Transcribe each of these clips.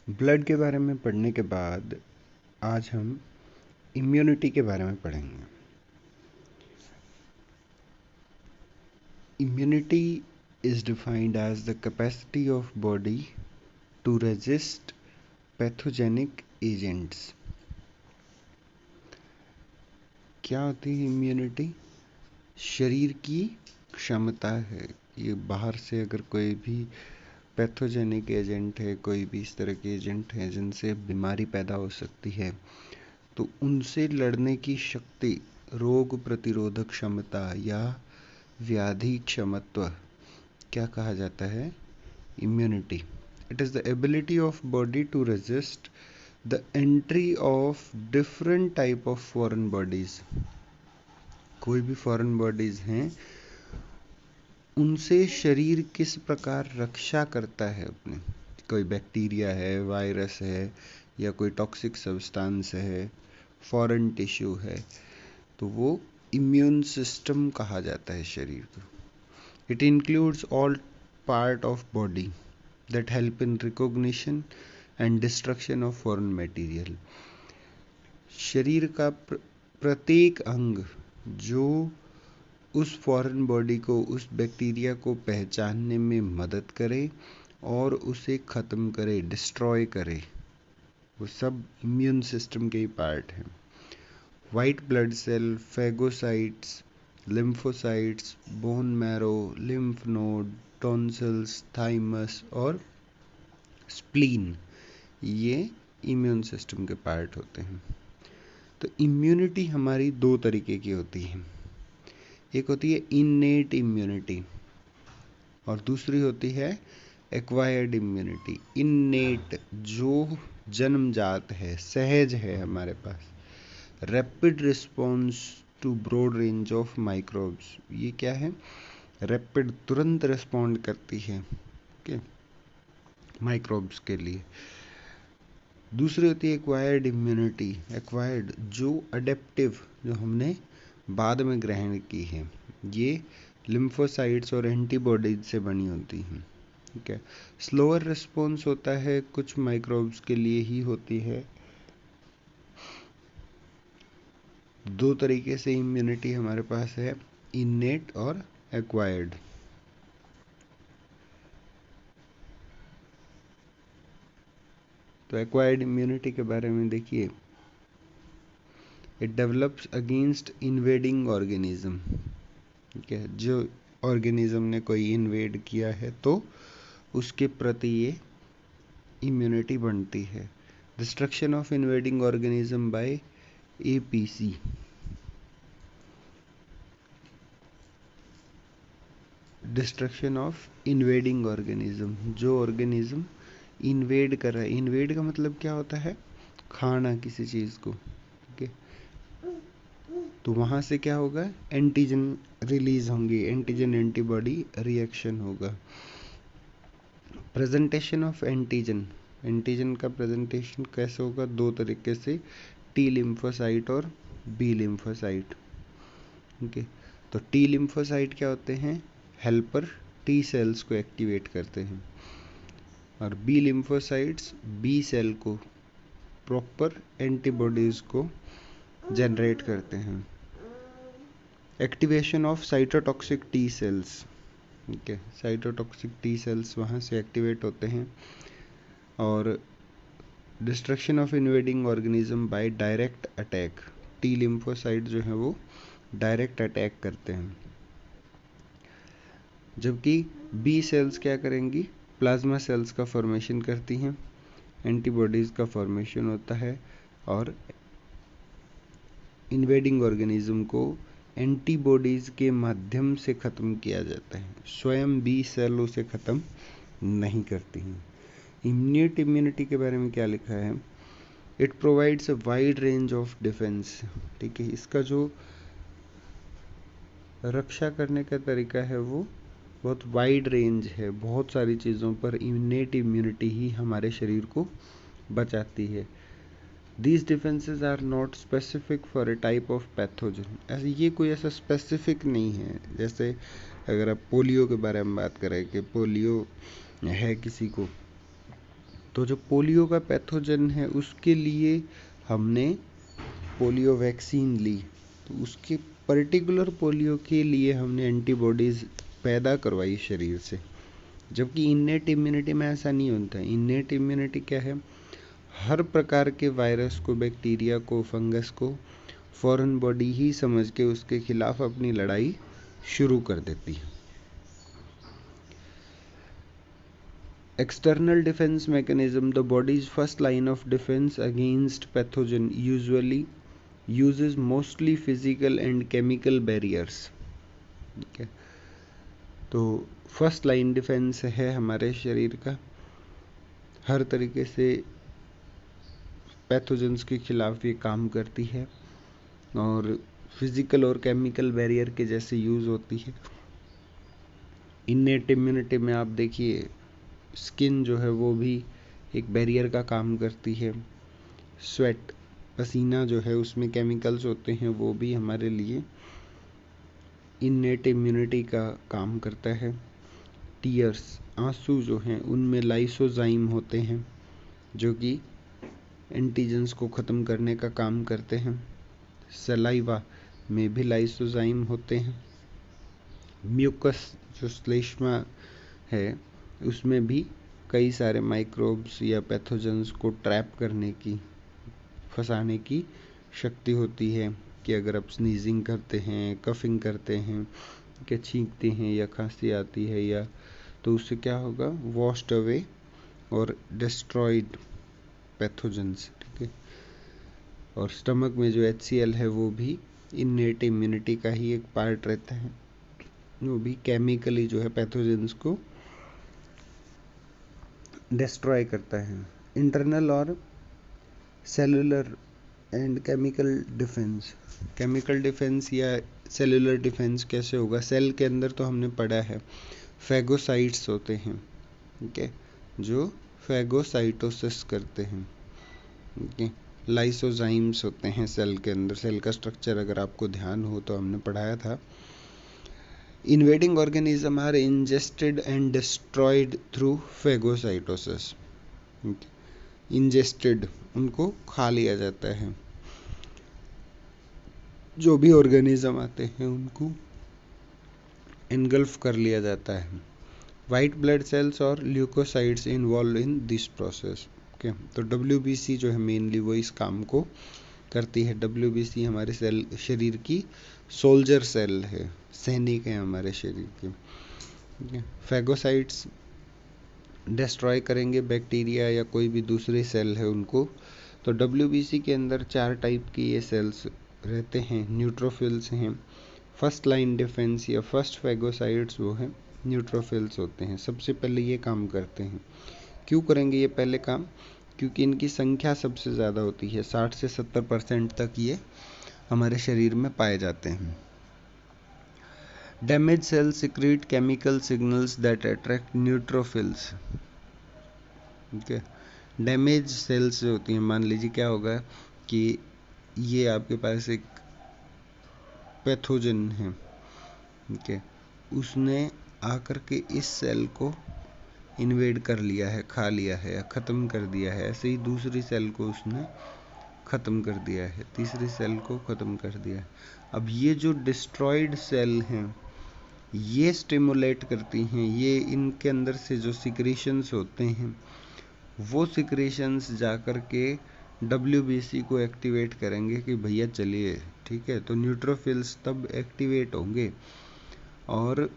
Blood के बारे में पढ़ने के बाद आज हम इम्यूनिटी के बारे में पढ़ेंगे। Immunity is defined as the capacity of body to resist pathogenic agents। क्या होती है इम्यूनिटी? शरीर की क्षमता है। ये बाहर से अगर कोई भी पैथोजेनिक एजेंट है, कोई भी इस तरह के एजेंट हैं जिनसे बीमारी पैदा हो सकती है, तो उनसे लड़ने की शक्ति, रोग प्रतिरोधक क्षमता या व्याधि क्षमत्व क्या कहा जाता है? Immunity. It is the ability of body to resist the entry of different type of foreign bodies. कोई भी फॉरेन बॉडीज हैं, उनसे शरीर किस प्रकार रक्षा करता है अपने। कोई बैक्टीरिया है, वायरस है, या कोई टॉक्सिक सब्सटेंस है, फॉरेन टिश्यू है, तो वो इम्यून सिस्टम कहा जाता है शरीर को। It includes all part of body that help in recognition and destruction of foreign material. शरीर का प्रत्येक अंग जो उस फॉरेन बॉडी को, उस बैक्टीरिया को पहचानने में मदद करे और उसे ख़त्म करे, डिस्ट्रॉय करे, वो सब इम्यून सिस्टम के ही पार्ट हैं। White blood cell, phagocytes, lymphocytes, bone marrow, lymph node, tonsils, thymus और स्प्लीन, ये इम्यून सिस्टम के पार्ट होते हैं। तो इम्यूनिटी हमारी दो तरीके की होती है। एक होती है इननेट इम्यूनिटी और दूसरी होती है एक्वायर्ड इम्यूनिटी। इननेट जो जन्मजात है, सहज है हमारे पास। Rapid response to broad range of microbes, ये क्या है? रैपिड, तुरंत रिस्पॉन्ड करती है ओके, माइक्रोब्स के लिए। दूसरी होती है एक्वायर्ड इम्यूनिटी। एक्वायर्ड जो अडेप्टिव, जो हमने बाद में ग्रहण की है, ये लिम्फोसाइट्स और एंटीबॉडीज से बनी होती हैं। ठीक है। स्लोअर रिस्पॉन्स होता है, कुछ माइक्रोब्स के लिए ही होती है। दो तरीके से इम्यूनिटी हमारे पास है, इननेट और एक्वायर्ड। तो एक्वायर्ड इम्यूनिटी के बारे में देखिए, it develops against invading organism. ठीक है, जो ऑर्गेनिज्म ने कोई इन्वेड किया है तो उसके प्रति ये इम्यूनिटी बनती है। Destruction of invading organism by APC. Destruction of invading organism, जो ऑर्गेनिज्म इन्वेड कर रहा है। इन्वेड का मतलब क्या होता है? खाना किसी चीज को। ठीक है, तो वहां से क्या होगा? एंटीजन रिलीज होंगे, एंटीजन एंटीबॉडी रिएक्शन होगा। प्रेजेंटेशन ऑफ एंटीजन, एंटीजन का प्रेजेंटेशन कैसे होगा? दो तरीके से, टी लिम्फोसाइट और बी लिम्फोसाइट। ओके, तो टी लिम्फोसाइट क्या होते हैं? हेल्पर टी सेल्स को एक्टिवेट करते हैं, और बी लिम्फोसाइट्स बी सेल को, प्रॉपर एंटीबॉडीज को जनरेट करते हैं। Activation of cytotoxic T sales. ठीक है, साइटोटॉक्सिक टी सेल्स वहाँ से एक्टिवेट होते हैं। और destruction of invading organism by direct attack. T lymphocyte जो है वो डायरेक्ट अटैक करते हैं, जबकि बी सेल्स क्या करेंगी? प्लाज्मा सेल्स का फॉर्मेशन करती हैं, एंटीबॉडीज का फॉर्मेशन होता है, और इन्वेडिंग ऑर्गेनिज्म को एंटीबॉडीज के माध्यम से ख़त्म किया जाता है। स्वयं बी सेल उसे ख़त्म नहीं करती हैं। इम्यूनेट इम्यूनिटी के बारे में क्या लिखा है? It provides a wide range of defence. ठीक है, इसका जो रक्षा करने का तरीका है वो बहुत वाइड रेंज है। बहुत सारी चीज़ों पर इम्यूनेट इम्यूनिटी ही हमारे शरीर को बचाती है। These defenses are not specific for a type of pathogen। ऐसे ये कोई ऐसा स्पेसिफिक नहीं है। जैसे अगर आप पोलियो के बारे में बात करें कि पोलियो है किसी को, तो जो पोलियो का पैथोजन है उसके लिए हमने पोलियो वैक्सीन ली, तो उसके पर्टिकुलर पोलियो के लिए हमने एंटीबॉडीज पैदा करवाई शरीर से। जबकि इन्नेट इम्यूनिटी में ऐसा नहीं होता है। इन्नेट इम्यूनिटी क्या है, हर प्रकार के वायरस को, बैक्टीरिया को, फंगस को फॉरेन बॉडी ही समझ के उसके खिलाफ अपनी लड़ाई शुरू कर देती है। External defense mechanism, the body's first line of defense against pathogen, usually uses mostly physical and chemical barriers. Okay. तो फर्स्ट लाइन डिफेंस है हमारे शरीर का, हर तरीके से पैथोजेंस के खिलाफ ये काम करती है और फिजिकल और केमिकल बैरियर के जैसे यूज होती है। इन्नेट इम्यूनिटी में आप देखिए स्किन जो है वो भी एक बैरियर का काम करती है। स्वेट, पसीना जो है उसमें केमिकल्स होते हैं, वो भी हमारे लिए इन्नेट इम्यूनिटी का काम करता है। टीयर्स, आंसू जो हैं उनमें लाइसोजाइम होते हैं जो कि एंटीजेंस को ख़त्म करने का काम करते हैं। सलाइवा में भी लाइसोजाइम होते हैं। म्यूकस जो श्लेष्मा है उसमें भी कई सारे माइक्रोब्स या पैथोजेंस को ट्रैप करने की, फंसाने की शक्ति होती है कि अगर आप स्नीजिंग करते हैं, कफिंग करते हैं, क्या छींकते हैं या खांसी आती है या, तो उससे क्या होगा, वॉश्ड अवे और डिस्ट्रॉयड पैथोजेंस। ठीक है। और स्टमक में जो HCl है वो भी इन्नेट इम्यूनिटी का ही एक पार्ट रहता है, वो भी केमिकली जो है पैथोजेंस को डिस्ट्रॉय करता है। इंटरनल और cellular and chemical defence, chemical defence या सेलुलर डिफेंस कैसे होगा, सेल के अंदर तो हमने पढ़ा है फैगोसाइट्स होते हैं, ठीक है, जो फैगोसाइटोसिस करते हैं। ठीक है। लाइसोजाइम्स होते हैं सेल के अंदर, सेल का स्ट्रक्चर अगर आपको ध्यान हो तो हमने पढ़ाया था। Invading organisms are ingested and destroyed through phagocytosis. Ingested, उनको खा लिया जाता है। जो भी ऑर्गेनिज्म आते हैं उनको इनगल्फ कर लिया जाता है। वाइट ब्लड सेल्स और leukocytes involve in this process. Okay, तो WBC जो है मेनली वो इस काम को करती है। WBC हमारे सेल, शरीर की सोल्जर सेल है, सैनिक है हमारे शरीर के। फैगोसाइट्स डिस्ट्रॉय करेंगे बैक्टीरिया या कोई भी दूसरे सेल है उनको। तो WBC के अंदर 4 टाइप के ये सेल्स रहते हैं। न्यूट्रोफिल्स हैं, फर्स्ट लाइन डिफेंस या फर्स्ट फैगोसाइट्स वो हैं न्यूट्रोफिल्स होते हैं, सबसे पहले ये काम करते हैं। क्यों करेंगे ये पहले काम, क्योंकि इनकी संख्या सबसे ज़्यादा होती है, 60 से 70% तक ये हमारे शरीर में पाए जाते हैं। Damage cells secrete chemical signals that attract neutrophils. ठीक है, डैमेज सेल्स जो होती हैं, मान लीजिए क्या होगा कि ये आपके पास एक पैथोजन है, ठीक है, उसने आकर के इस सेल को इन्वेड कर लिया है, खा लिया है या ख़त्म कर दिया है। ऐसे ही दूसरी सेल को उसने ख़त्म कर दिया है, तीसरी सेल को ख़त्म कर दिया है। अब ये जो डिस्ट्रॉयड सेल हैं ये स्टिमुलेट करती हैं, ये इनके अंदर से जो सिक्रीशंस होते हैं वो सिक्रीशंस जाकर के WBC को एक्टिवेट करेंगे कि भैया चलिए, ठीक है। तो न्यूट्रोफिल्स तब एक्टिवेट होंगे और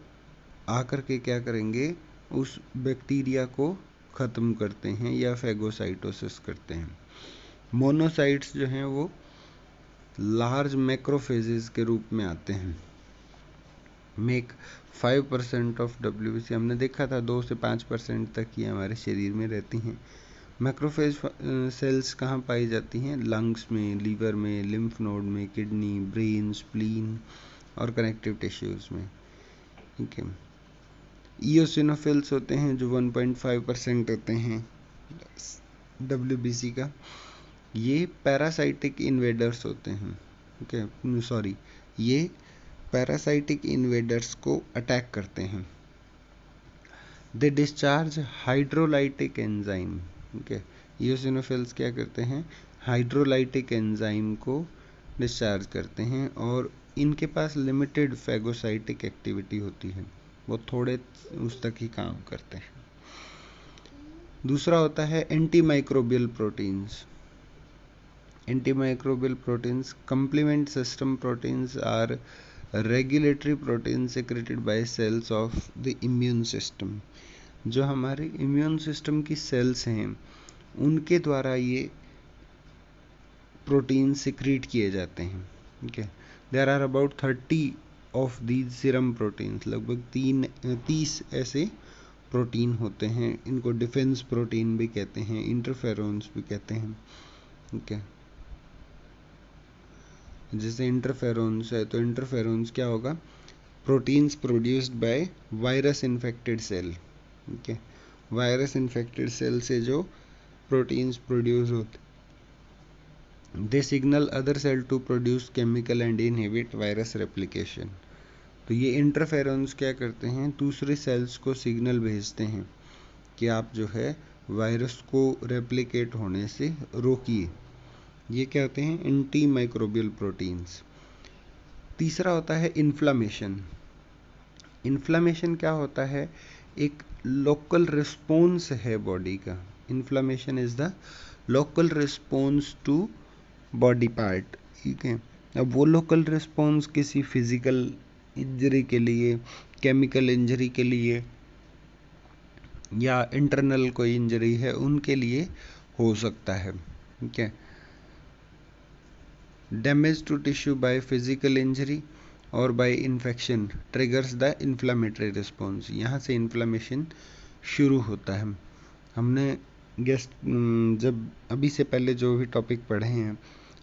आकर के क्या करेंगे, उस बैक्टीरिया को ख़त्म करते हैं या फैगोसाइटोसिस करते हैं। मोनोसाइट्स जो हैं वो लार्ज मैक्रोफेजेस के रूप में आते हैं। मेक 5% ऑफ WBC, हमने देखा था 2 से 5% तक ये हमारे शरीर में रहती हैं। मैक्रोफेज सेल्स कहाँ पाई जाती हैं, लंग्स में, लीवर में, लिम्फ नोड में, किडनी, ब्रेन, स्प्लीन और कनेक्टिव टिश्यूज में। ठीक है। ईओसिनोफिल्स होते हैं जो 1.5% होते हैं WBC का, ये पैरासाइटिक इन्वेडर्स होते हैं। ओके, सॉरी, ये पैरासाइटिक इन्वेडर्स को अटैक करते हैं। दे डिस्चार्ज हाइड्रोलाइटिक एंजाइम, ओके, इयोसिनोफिल्स क्या करते हैं, हाइड्रोलाइटिक एंजाइम को डिस्चार्ज करते हैं और इनके पास लिमिटेड फैगोसाइटिक एक्टिविटी होती है, वो थोड़े उस तक ही काम करते हैं। दूसरा होता है anti microbial proteins. Antimicrobial proteins complement system proteins are regulatory proteins secreted by cells of the immune system। जो हमारे इम्यून सिस्टम की सेल्स हैं उनके द्वारा ये प्रोटीन सिक्रीट किए जाते हैं। Okay, there are about 30 of these serum proteins, लगभग 30 ऐसे प्रोटीन होते हैं। इनको डिफेंस प्रोटीन भी कहते हैं, इंटरफेरोन्स भी कहते हैं। ओके, जैसे इंटरफेरोन्स है तो इंटरफेरोन्स क्या होगा, proteins produced by virus infected cell. Okay, virus infected cell से जो प्रोटीन्स प्रोड्यूस होते, they signal other cell to produce chemical and inhibit virus replication. तो ये इंटरफेरोन्स क्या करते हैं, दूसरे सेल्स को सिग्नल भेजते हैं कि आप जो है वायरस को रेप्लिकेट होने से रोकिए। ये क्या होते हैं, एंटी माइक्रोबियल प्रोटीन्स। तीसरा होता है इन्फ्लामेशन। इन्फ्लामेशन क्या होता है, एक लोकल रिस्पॉन्स है बॉडी का। Inflammation is the local response to body part. ठीक है, अब वो लोकल रिस्पॉन्स किसी फिजिकल इंजरी के लिए, केमिकल इंजरी के लिए या इंटरनल कोई इंजरी है उनके लिए हो सकता है। ठीक है, damage to tissue by physical injury और by infection triggers the inflammatory response. यहाँ से इन्फ्लामेशन शुरू होता है। हमने जब अभी से पहले जो भी टॉपिक पढ़े हैं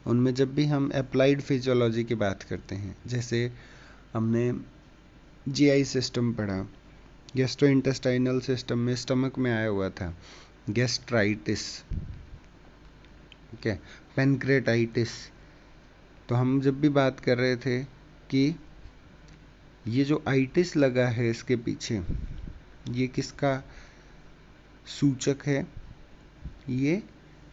उनमें जब भी हम अप्लाइड फिजियोलॉजी की बात करते हैं, जैसे हमने जीआई सिस्टम पढ़ा, गैस्ट्रोइंटेस्टाइनल सिस्टम में स्टमक में आया हुआ था गैस्ट्राइटिस, ओके, पैनक्रेटाइटिस। तो हम जब भी बात कर रहे थे कि ये जो आइटिस लगा है इसके पीछे, ये किसका सूचक है, ये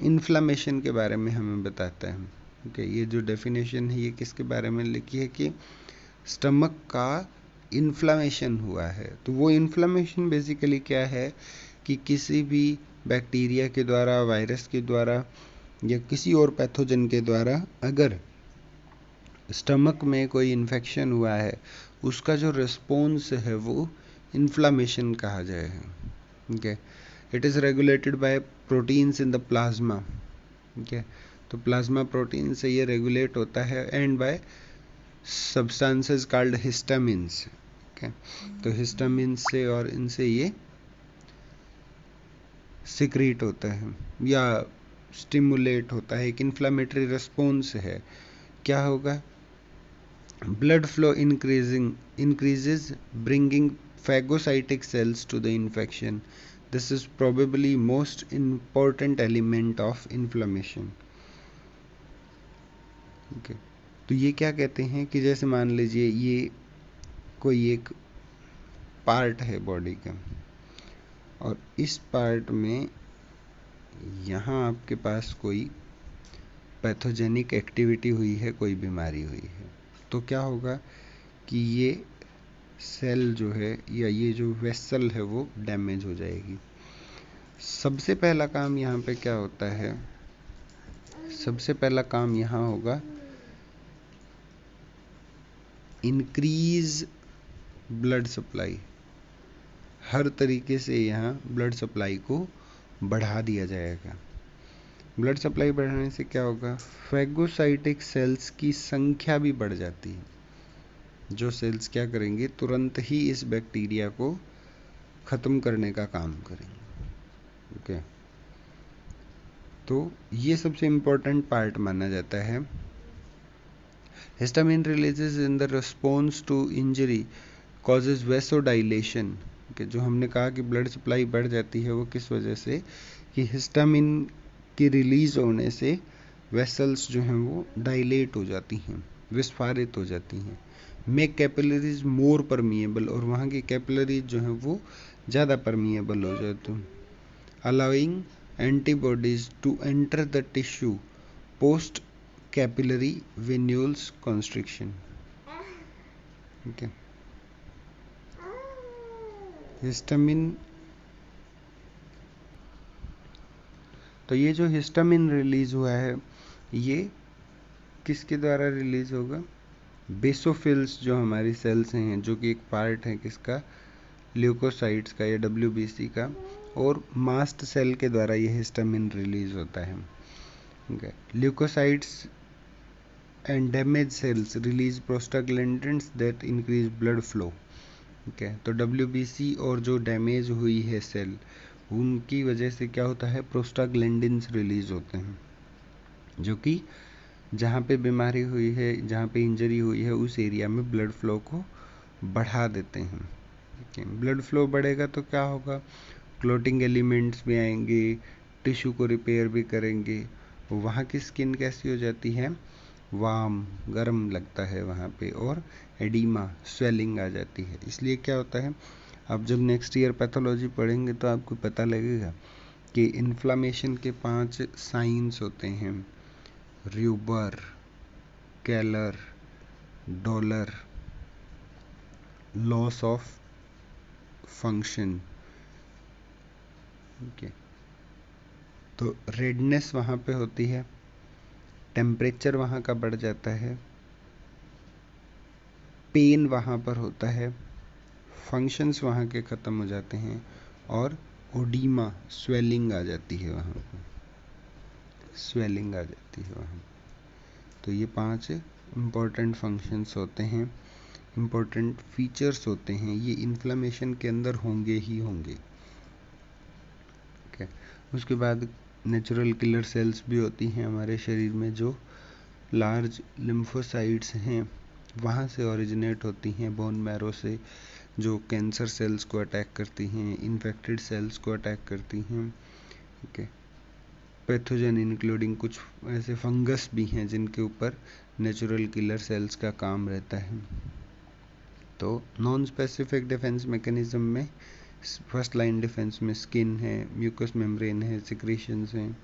इन्फ्लामेशन के बारे में हमें बताता है। ओके, ये जो डेफिनेशन है ये किसके बारे में लिखी है कि स्टमक का इन्फ्लामेशन हुआ है। तो वो इन्फ्लामेशन बेसिकली क्या है कि किसी भी बैक्टीरिया के द्वारा, वायरस के द्वारा या किसी और पैथोजन के द्वारा अगर स्टमक में कोई इन्फेक्शन हुआ है, उसका जो रिस्पॉन्स है वो इन्फ्लामेशन कहा जाएगा। Okay, it is regulated by proteins in the plasma. Okay, तो प्लाज्मा प्रोटीन से ये रेगुलेट होता है and by substances called histamines. Okay, तो हिस्टामिन्स से और इनसे ये सिक्रीट होता है या स्टिमुलेट होता है। एक इन्फ्लामेटरी रिस्पॉन्स है, क्या होगा, blood flow increases bringing phagocytic cells to the infection. This is probably most important element of inflammation. Okay, तो ये क्या कहते हैं कि जैसे मान लीजिए ये कोई एक पार्ट है बॉडी का और इस पार्ट में यहाँ आपके पास कोई पैथोजेनिक एक्टिविटी हुई है, कोई बीमारी हुई है, तो क्या होगा कि ये सेल जो है या ये जो वेसल है वो डैमेज हो जाएगी। सबसे पहला काम यहाँ पे क्या होता है, सबसे पहला काम यहाँ होगा इंक्रीज ब्लड सप्लाई। हर तरीके से यहाँ ब्लड सप्लाई को बढ़ा दिया जाएगा। ब्लड सप्लाई बढ़ाने से क्या होगा, फैगोसाइटिक सेल्स की संख्या भी बढ़ जाती है। जो सेल्स क्या करेंगे, तुरंत ही इस बैक्टीरिया को खत्म करने का काम करेंगे। ओके, तो ये सबसे इम्पोर्टेंट पार्ट माना जाता है। Histamine releases in the response to injury causes vasodilation. जो हमने कहा कि ब्लड सप्लाई बढ़ जाती है वो किस वजह से, कि हिस्टामिन की रिलीज होने से वेसल्स जो हैं वो डायलेट हो जाती हैं, विस्फारित हो जाती हैं। मेक कैपिलरीज मोर परमिएबल, और वहाँ की कैपिलरीज जो हैं वो ज़्यादा परमिएबल हो जाती हैं, allowing antibodies to enter the tissue post capillary venules constriction. Okay. Histamine, तो ये जो हिस्टामिन रिलीज हुआ है ये किसके द्वारा रिलीज होगा? बेसोफिल्स जो हमारी सेल्स हैं, जो कि एक पार्ट है किसका? ल्यूकोसाइट्स का या WBC का, और मास्ट सेल के द्वारा ये हिस्टामिन रिलीज होता है. okay. Leukocytes and damage cells release prostaglandins that increase blood flow. ठीक है, तो WBC और जो डैमेज हुई है सेल, उनकी वजह से क्या होता है? प्रोस्टाग्लैंडिन्स रिलीज होते हैं, जो कि जहाँ पे बीमारी हुई है, जहाँ पे इंजरी हुई है, उस एरिया में ब्लड फ्लो को बढ़ा देते हैं. ठीक है, ब्लड फ्लो बढ़ेगा तो क्या होगा? क्लोटिंग एलिमेंट्स भी आएंगे, टिश्यू को रिपेयर भी करेंगे. वहाँ की स्किन कैसी हो जाती है? वार्म, गर्म लगता है वहाँ पे, और एडिमा, स्वेलिंग आ जाती है. इसलिए क्या होता है, आप जब नेक्स्ट ईयर पैथोलॉजी पढ़ेंगे तो आपको पता लगेगा कि इन्फ्लामेशन के 5 साइंस होते हैं: rubor, calor, dolor, loss of function. okay. तो रेडनेस वहाँ पे होती है, टेम्परेचर वहाँ का बढ़ जाता है, पेन वहाँ पर होता है, फंक्शंस वहाँ के ख़त्म हो जाते हैं, और ओडीमा, स्वेलिंग आ जाती है वहाँ पर, स्वेलिंग आ जाती है वहाँ. तो ये 5 इम्पोर्टेंट फंक्शंस होते हैं, इम्पोर्टेंट फीचर्स होते हैं, ये इन्फ्लेमेशन के अंदर होंगे ही होंगे. okay. उसके बाद नेचुरल किलर सेल्स भी होती हैं हमारे शरीर में, जो लार्ज लिम्फोसाइट्स हैं वहाँ से ओरिजिनेट होती हैं, बोन मैरो से, जो कैंसर सेल्स को अटैक करती हैं, इन्फेक्टेड सेल्स को अटैक करती हैं. ठीक है, पैथोजन इंक्लूडिंग कुछ ऐसे फंगस भी हैं जिनके ऊपर नेचुरल किलर सेल्स का काम रहता है. तो नॉन स्पेसिफिक डिफेंस मैकेनिज्म में फर्स्ट लाइन डिफेंस में स्किन है, म्यूकस मेम्ब्रेन है, सिक्रीशंस हैं.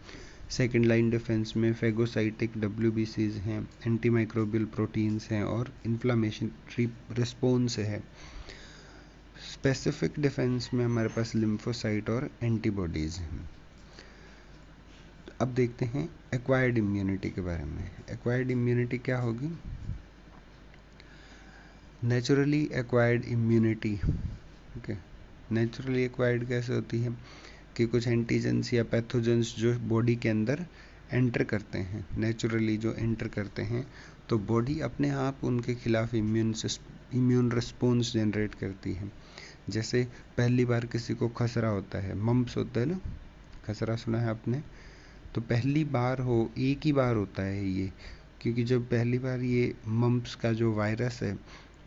सेकेंड लाइन डिफेंस में फेगोसाइटिक WBCs हैं, एंटीमाइक्रोबियल प्रोटीन्स हैं, और इन्फ्लामेशनरी रिस्पॉन्स है. स्पेसिफिक डिफेंस में हमारे पास लिम्फोसाइट और एंटीबॉडीज हैं. अब देखते हैं एक्वायर्ड इम्यूनिटी के बारे में. एक्वायर्ड इम्यूनिटी क्या होगी? Naturally acquired immunity. Okay, naturally acquired कैसे होती है कि कुछ एंटीजेंस या पैथोजेंस जो बॉडी के अंदर एंटर करते हैं, नेचुरली जो एंटर करते हैं, तो बॉडी अपने आप उनके खिलाफ इम्यून रिस्पॉन्स जनरेट करती है. जैसे पहली बार किसी को खसरा होता है, मम्प्स होता है ना, खसरा सुना है आपने? तो पहली बार हो, एक ही बार होता है ये, क्योंकि जब पहली बार ये मम्प्स का जो वायरस है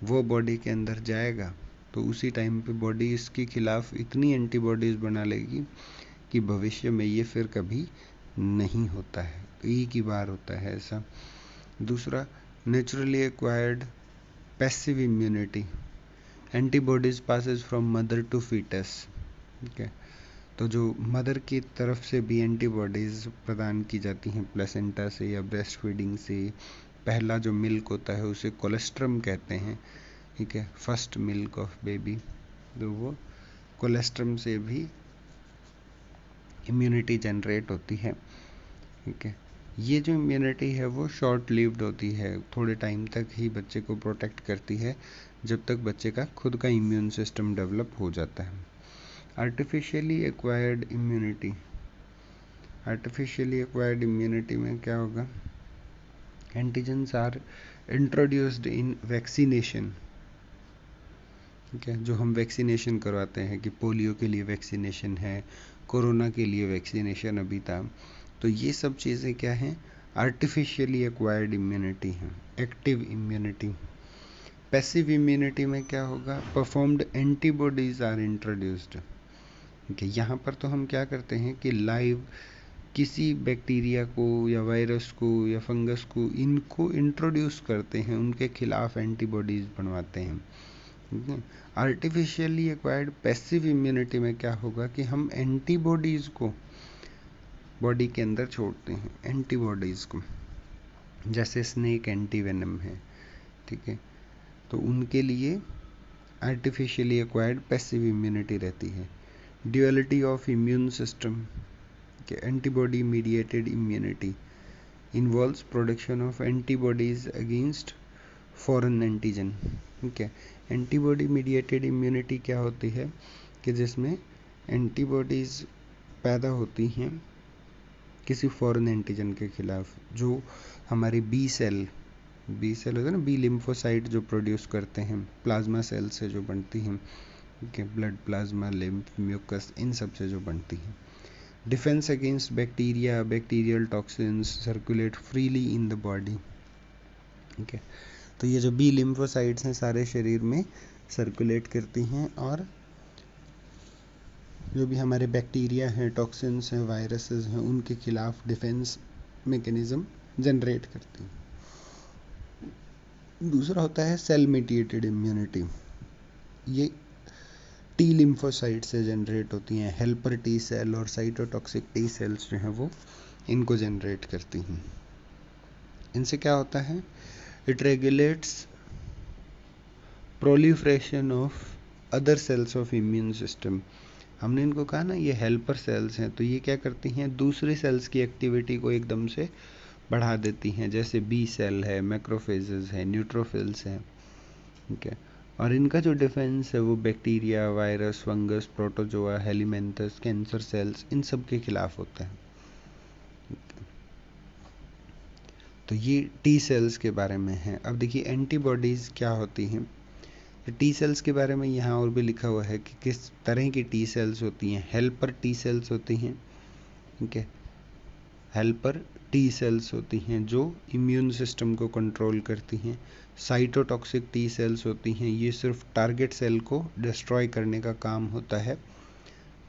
वो बॉडी के अंदर जाएगा, तो उसी टाइम पे बॉडी इसके खिलाफ इतनी एंटीबॉडीज बना लेगी कि भविष्य में ये फिर कभी नहीं होता है. एक ही बार होता है ऐसा. दूसरा, naturally acquired passive immunity. Antibodies passes from mother to foetus. ठीक है, तो जो मदर की तरफ से भी एंटीबॉडीज प्रदान की जाती हैं, प्लेसेंटा से या ब्रेस्ट फीडिंग से. पहला जो मिल्क होता है उसे कोलेस्ट्रम कहते हैं. ठीक है, फर्स्ट मिल्क ऑफ बेबी, तो वो कोलेस्ट्रम से भी इम्यूनिटी जनरेट होती है. ठीक है, ये जो इम्यूनिटी है वो शॉर्ट लिव्ड होती है, थोड़े टाइम तक ही बच्चे को प्रोटेक्ट करती है, जब तक बच्चे का खुद का इम्यून सिस्टम डेवलप हो जाता है. Artificially acquired immunity. Artificially acquired immunity में क्या होगा? Antigens are introduced in vaccination. ठीक है, जो हम वैक्सीनेशन करवाते हैं कि पोलियो के लिए वैक्सीनेशन है, कोरोना के लिए वैक्सीनेशन अभी था, तो ये सब चीज़ें क्या हैं? आर्टिफिशियली एक्वायर्ड इम्यूनिटी हैं. Active immunity. पैसिव इम्यूनिटी में क्या होगा? Performed antibodies are introduced. ठीक है, यहाँ पर तो हम क्या करते हैं कि लाइव किसी बैक्टीरिया को या वायरस को या फंगस को, इनको इंट्रोड्यूस करते हैं, उनके खिलाफ एंटीबॉडीज बनवाते हैं. आर्टिफिशियली एक्वायर्ड पैसिव इम्यूनिटी में क्या होगा कि हम एंटीबॉडीज को बॉडी के अंदर छोड़ते हैं एंटीबॉडीज़ को, जैसे स्नेक एंटीवेनम है, ठीक है। तो उनके लिए आर्टिफिशियली एक्वायर्ड पैसिव इम्यूनिटी रहती है। ड्यूअलिटी ऑफ इम्यून सिस्टम के antibody mediated immunity involves production of antibodies against foreign antigen, ठीक है। एंटीबॉडी मीडिएटेड इम्यूनिटी क्या होती है कि जिसमें एंटीबॉडीज पैदा होती हैं किसी फॉरेन एंटीजन के खिलाफ, जो हमारी बी सेल होता है ना, बी लिम्फोसाइट जो प्रोड्यूस करते हैं प्लाज्मा सेल से जो बनती हैं, ठीक है, ब्लड प्लाज्मा, लिम्फ, म्यूकस, इन सब से जो बनती हैं। Defence against bacteria, bacterial toxins circulate freely in the body, ठीक है। तो ये जो बी लिम्फोसाइट्स हैं सारे शरीर में सर्कुलेट करती हैं और जो भी हमारे बैक्टीरिया हैं, टॉक्सिन्स हैं, वायरसेस हैं, उनके खिलाफ डिफेंस मैकेनिज्म जनरेट करती हैं। दूसरा होता है सेल मीडिएटेड इम्यूनिटी। ये टी लिम्फोसाइट से जनरेट होती हैं, हेल्पर टी सेल और साइटोटॉक्सिक टी सेल्स जो हैं वो इनको जनरेट करती हैं। इनसे क्या होता है, it regulates proliferation of other sales of immune system. हमने इनको कहा ना ये हेल्पर सेल्स हैं, तो ये क्या करती हैं, दूसरी सेल्स की एक्टिविटी को एकदम से बढ़ा देती हैं, जैसे बी सेल है, मैक्रोफेजेस है, न्यूट्रोफिल्स हैं, ठीक है। और इनका जो डिफेंस है वो bacteria, virus, fungus, protozoa, helminths, cancer cells, इन सब के खिलाफ होता है। तो ये टी सेल्स के बारे में है। अब देखिए एंटीबॉडीज़ क्या होती हैं। टी सेल्स के बारे में यहाँ और भी लिखा हुआ है कि किस तरह की टी सेल्स होती हैं। हेल्पर टी सेल्स होती हैं, ठीक है, हेल्पर टी सेल्स होती हैं जो इम्यून सिस्टम को कंट्रोल करती हैं। साइटोटॉक्सिक टी सेल्स होती हैं, ये सिर्फ टारगेट सेल को डिस्ट्रॉय करने का काम होता है।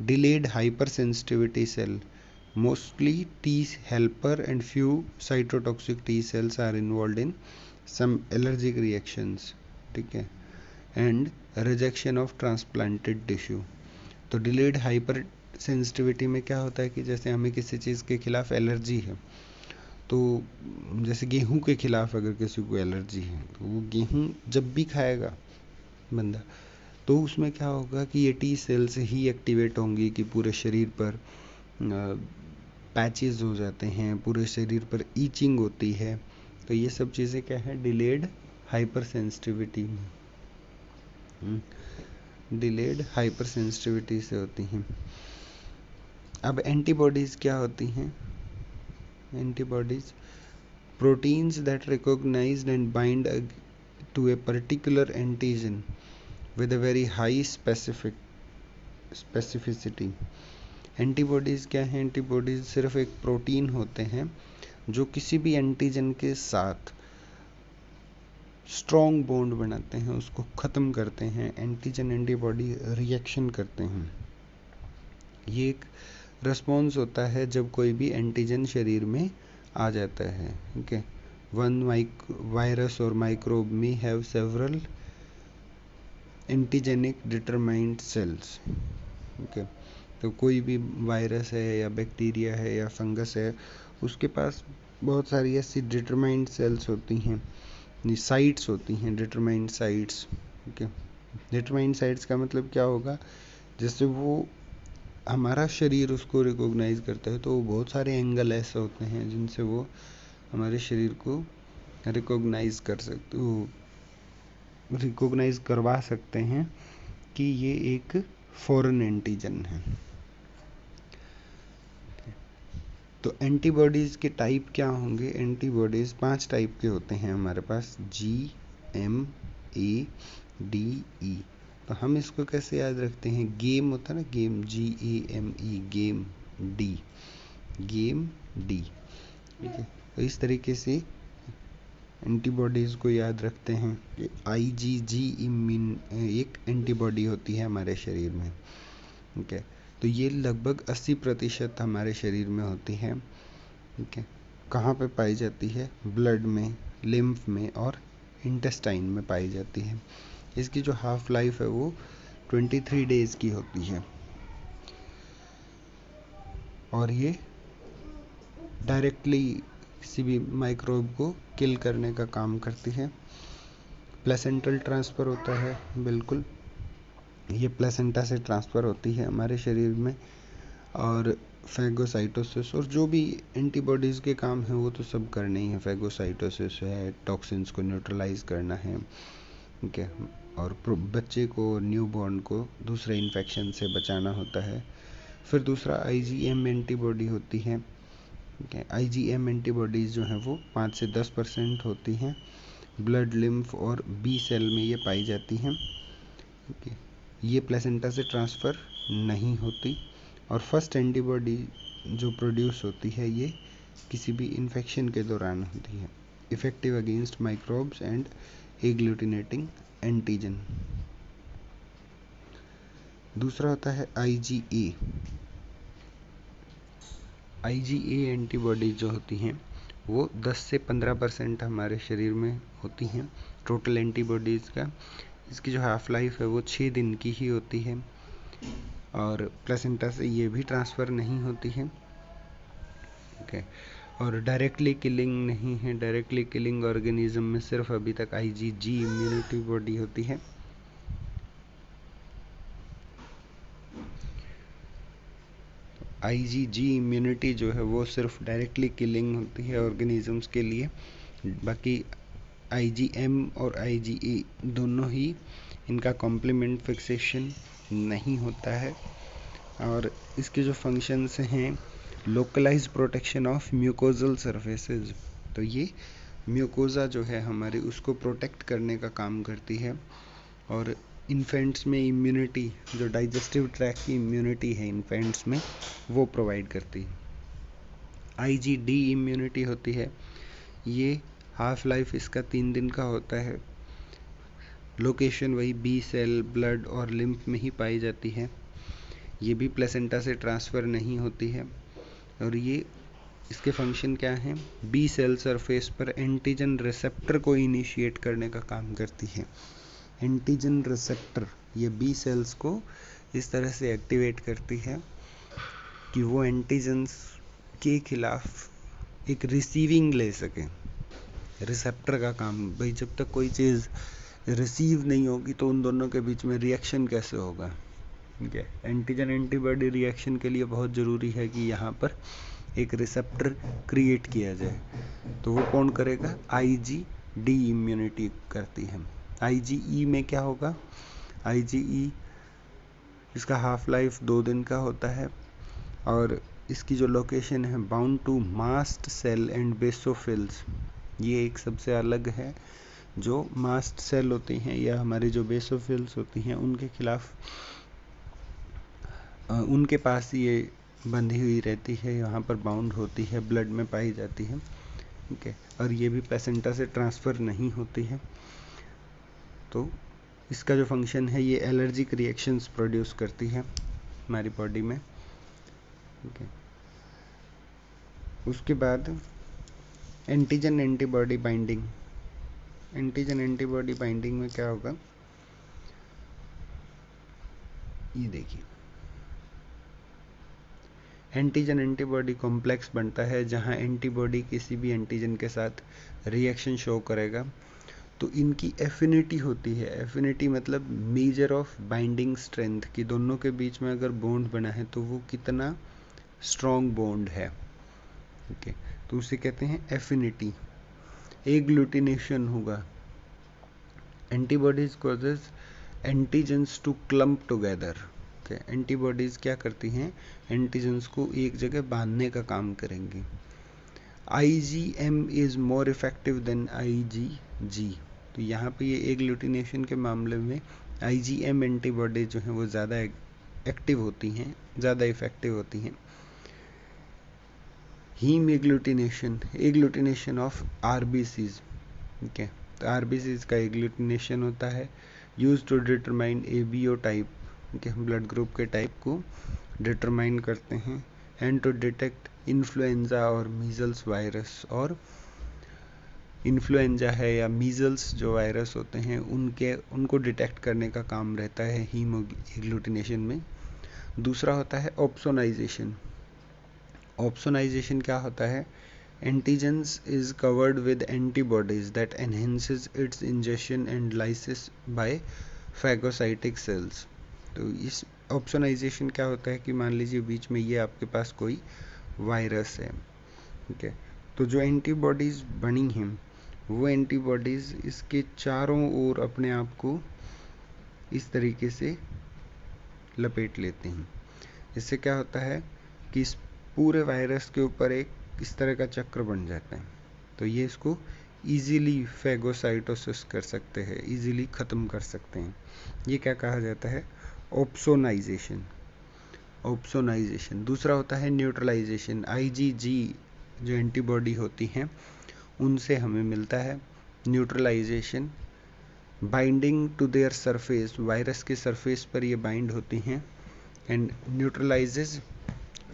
Delayed hypersensitivity cell, mostly T helper and few cytotoxic T cells are involve in some allergic reactions, ठीक है, and rejection of transplanted tissue. तो डिलेड हाइपर सेंसिटिविटी में क्या होता है कि जैसे हमें किसी चीज़ के खिलाफ एलर्जी है, तो जैसे गेहूं के खिलाफ अगर किसी को एलर्जी है तो वो गेहूं जब भी खाएगा बंदा, तो उसमें क्या होगा कि ये टी सेल्स ही एक्टिवेट होंगी कि पूरे शरीर पर पैचेस हो जाते हैं, पूरे शरीर पर ईचिंग होती है। तो ये सब चीज़ें क्या है, delayed hypersensitivity, delayed hypersensitivity से होती हैं। अब एंटीबॉडीज़ क्या होती हैं। Antibodies proteins that recognized and bind to a particular antigen with a very high specificity। Antibodies क्या है, एंटीबॉडीज़ सिर्फ एक प्रोटीन होते हैं जो किसी भी एंटीजन के साथ स्ट्रॉन्ग बॉन्ड बनाते हैं, उसको ख़त्म करते हैं, एंटीजन एंटीबॉडी रिएक्शन करते हैं। ये एक रिस्पॉन्स होता है जब कोई भी एंटीजन शरीर में आ जाता है, ठीक है। वन वायरस और माइक्रोब में have several antigenic determined cells, okay. तो कोई भी वायरस है या बैक्टीरिया है या फंगस है, उसके पास बहुत सारी ऐसी डिटरमाइंड सेल्स होती हैं, साइट्स होती हैं, determined sites, okay. Determined sites का मतलब क्या होगा, जैसे वो हमारा शरीर उसको रिकॉग्नाइज करता है, तो बहुत सारे एंगल ऐसे होते हैं जिनसे वो हमारे शरीर को रिकॉग्नाइज कर सकते हो, रिकॉग्नाइज करवा सकते हैं कि ये एक फॉरेन एंटीजन है। तो एंटीबॉडीज़ के टाइप क्या होंगे, एंटीबॉडीज़ 5 टाइप के होते हैं हमारे पास, GMADE। तो हम इसको कैसे याद रखते हैं, गेम होता है ना, game, GAME, game D, game D, ठीक है। तो इस तरीके से एंटीबॉडीज़ को याद रखते हैं। IgG इम्यून एक एंटीबॉडी होती है हमारे शरीर में, ठीक है। तो ये लगभग 80% हमारे शरीर में होती है, ठीक है। कहाँ पे पाई जाती है, ब्लड में, लिम्फ में और इंटेस्टाइन में पाई जाती है। इसकी जो हाफ लाइफ है वो 23 डेज की होती है और ये डायरेक्टली किसी भी माइक्रोब को किल करने का काम करती है। प्लेसेंटल ट्रांसफ़र होता है, बिल्कुल ये प्लेसेंटा से ट्रांसफ़र होती है हमारे शरीर में। और फैगोसाइटोसिस और जो भी एंटीबॉडीज़ के काम है वो तो सब करने ही है। फैगोसाइटोसिस है, टॉक्सिन्स को न्यूट्रलाइज करना है, ठीक है, और बच्चे को, न्यूबॉर्न को दूसरे इन्फेक्शन से बचाना होता है। फिर दूसरा आईजीएम एंटीबॉडी होती है, ठीक है। आईजीएम एंटीबॉडीज़ जो हैं वो 5 से 10% होती हैं। ब्लड, लिम्फ और बी सेल में ये पाई जाती हैं, ठीक है। ये प्लेसेंटा से ट्रांसफ़र नहीं होती। और फर्स्ट एंटीबॉडी जो प्रोड्यूस होती है ये किसी भी इन्फेक्शन के दौरान होती है। Effective against microbes and agglutinating antigen. दूसरा होता है आईजीए। आईजीए एंटीबॉडी जो होती हैं वो 10 से 15% हमारे शरीर में होती हैं टोटल एंटीबॉडीज़ का। इसकी जो हाफ लाइफ है वो 6 दिन की ही होती है और प्लेसेंटा से ये भी ट्रांसफ़र नहीं होती है, ओके। और डायरेक्टली किलिंग नहीं है। डायरेक्टली किलिंग ऑर्गेनिज्म में सिर्फ अभी तक आईजीजी इम्यूनिटी बॉडी होती है। आईजीजी इम्यूनिटी जो है वो सिर्फ डायरेक्टली किलिंग होती है ऑर्गेनिजम्स के लिए। बाकी आईजीएम और आईजीई दोनों ही इनका कॉम्प्लीमेंट फिक्सेशन नहीं होता है। और इसके जो फंक्शंस हैं, localise protection of mucosal surfaces, तो ये म्यूकोजा जो है हमारी उसको प्रोटेक्ट करने का काम करती है। और इन्फेंट्स में इम्यूनिटी, जो डाइजेस्टिव ट्रैक्ट की इम्यूनिटी है इन्फेंट्स में, वो प्रोवाइड करती है। आईजीडी इम्यूनिटी होती है, ये हाफ लाइफ इसका 3 दिन का होता है। लोकेशन वही बी सेल, ब्लड और लिम्फ में ही पाई जाती है। ये भी प्लेसेंटा से ट्रांसफ़र नहीं होती है। और ये इसके फंक्शन क्या हैं? बी सेल सरफेस पर एंटीजन रिसेप्टर को इनिशिएट करने का काम करती है। एंटीजन रिसेप्टर ये बी सेल्स को इस तरह से एक्टिवेट करती है कि वो एंटीजन्स के खिलाफ एक रिसीविंग ले सकें। रिसेप्टर का काम भाई, जब तक कोई चीज़ रिसीव नहीं होगी तो उन दोनों के बीच में रिएक्शन कैसे होगा, ठीक है। एंटीजन एंटीबॉडी रिएक्शन के लिए बहुत ज़रूरी है कि यहाँ पर एक रिसेप्टर क्रिएट किया जाए। तो वो कौन करेगा? आईजीडी इम्यूनिटी करती है। आईजीई में क्या होगा? आईजीई इसका हाफ लाइफ 2 दिन का होता है और इसकी जो लोकेशन है bound to mast cell and basophils, ये एक सबसे अलग है। जो मास्ट सेल होती हैं या हमारी जो बेसोफिल्स होती हैं उनके खिलाफ उनके पास ये बंधी हुई रहती है, यहाँ पर बाउंड होती है, ब्लड में पाई जाती है, ठीक है। और ये भी प्लेसेंटा से ट्रांसफ़र नहीं होती है। तो इसका जो फंक्शन है, ये एलर्जिक रिएक्शंस प्रोड्यूस करती है हमारी बॉडी में, ठीक है। उसके बाद antigen antibody binding. Antigen antibody binding में क्या होगा, ये देखिए। एंटीजन एंटीबॉडी कॉम्प्लेक्स बनता है जहां एंटीबॉडी किसी भी एंटीजन के साथ रिएक्शन शो करेगा तो इनकी एफिनिटी होती है। एफिनिटी मतलब मेजर ऑफ बाइंडिंग स्ट्रेंथ, कि दोनों के बीच में अगर बॉन्ड बना है तो वो कितना स्ट्रॉन्ग बॉन्ड है, ठीक है। तो उसे कहते हैं एफिनिटी। एग्लूटिनेशन होगा। Antibodies causes antigens to clump together. Antibodies क्या करती हैं? एंटीजन्स को एक जगह बांधने का काम करेंगी। IgM is more effective than IgG. तो यहाँ पे ये एग्लूटिनेशन के मामले में आईजीएम एंटीबॉडी जो हैं वो ज़्यादा एक्टिव होती हैं, ज़्यादा इफेक्टिव होती हैं। हीम एग्लूटिनेशन ऑफ आरबीसीज, ठीक है। तो आरबीसीज का एग्लूटिनेशन होता है use to determine ABO type, ठीक है, ब्लड ग्रुप के टाइप को डिटरमाइन करते हैं। एंड टू डिटेक्ट इन्फ्लुएंजा और मीजल्स वायरस। और इन्फ्लुएंजा है या मीजल्स जो वायरस होते हैं उनको डिटेक्ट करने का काम रहता है हीम एग्लूटिनेशन में। दूसरा होता है ऑप्सोनाइजेशन। ऑप्सोनाइजेशन क्या होता है? Antigens is covered with antibodies that enhances its injection and lysis by phagocytic cells. तो इस ऑप्सोनाइजेशन क्या होता है कि मान लीजिए बीच में ये आपके पास कोई वायरस है, ठीक है, तो जो एंटीबॉडीज बनी हैं वो एंटीबॉडीज इसके चारों ओर अपने आप को इस तरीके से लपेट लेते हैं। इससे क्या होता है कि इस पूरे वायरस के ऊपर एक इस तरह का चक्र बन जाता है। तो ये इसको इजीली फैगोसाइटोसिस कर सकते हैं, इजीली ख़त्म कर सकते हैं। ये क्या कहा जाता है? ऑप्सोनाइजेशन। ऑप्सोनाइजेशन। दूसरा होता है न्यूट्रलाइजेशन। आईजीजी जो एंटीबॉडी होती हैं उनसे हमें मिलता है neutralization. Binding to their surface, virus के सरफेस पर ये बाइंड होती हैं and neutralizes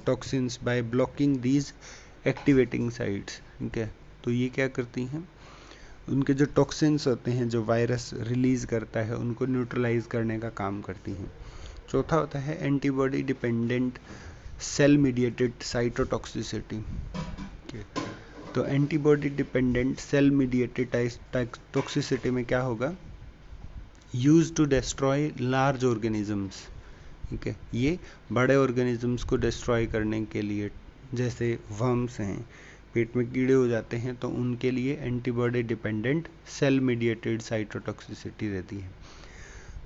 toxins by blocking these activating sites. ठीक है, तो ये क्या करती हैं? उनके जो टॉक्सिन्स होते हैं जो वायरस रिलीज करता है उनको न्यूट्रलाइज करने का काम करती हैं। चौथा होता है antibody dependent cell mediated cytotoxicity. तो antibody dependent cell mediated toxicity में क्या होगा? Use to destroy large organisms. ठीक है, ये बड़े ऑर्गेनिजम्स को डिस्ट्रॉय करने के लिए, जैसे वर्म्स हैं, पेट में कीड़े हो जाते हैं, तो उनके लिए antibody dependent cell mediated cytotoxicity रहती है।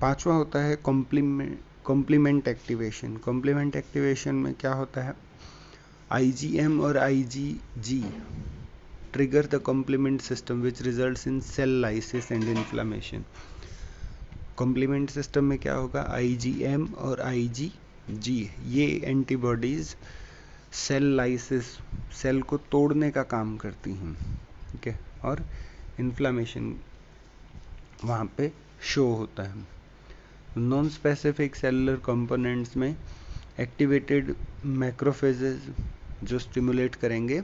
पांचवा होता है कॉम्प्लीमेंट एक्टिवेशन। कॉम्प्लीमेंट एक्टिवेशन में क्या होता है? आईजीएम और IgG trigger the complement system which results in cell lysis and inflammation. Complement system में क्या होगा? आईजीएम और आईजीजी ये एंटीबॉडीज सेल लाइसिस, सेल को तोड़ने का काम करती हैं, ठीक है, और इन्फ्लेमेशन वहाँ पे शो होता है। नॉन स्पेसिफिक सेलुलर कंपोनेंट्स में एक्टिवेटेड मैक्रोफेजेस जो स्टिमुलेट करेंगे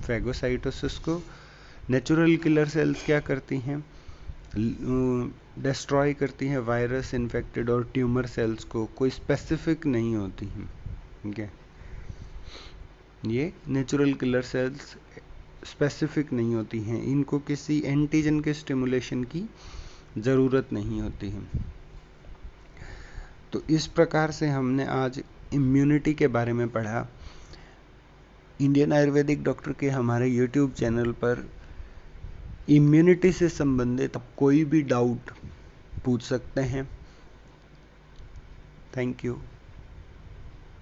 फैगोसाइटोसिस को। नेचुरल किलर सेल्स क्या करती हैं? डिस्ट्रॉय करती हैं वायरस इन्फेक्टेड और ट्यूमर सेल्स को, कोई स्पेसिफिक नहीं होती हैं, ठीक है। ये नेचुरल किलर सेल्स स्पेसिफिक नहीं होती हैं, इनको किसी एंटीजन के स्टिमुलेशन की ज़रूरत नहीं होती है। तो इस प्रकार से हमने आज इम्यूनिटी के बारे में पढ़ा। इंडियन आयुर्वेदिक डॉक्टर के हमारे यूट्यूब चैनल पर इम्यूनिटी से संबंधित कोई भी डाउट पूछ सकते हैं। Thank you.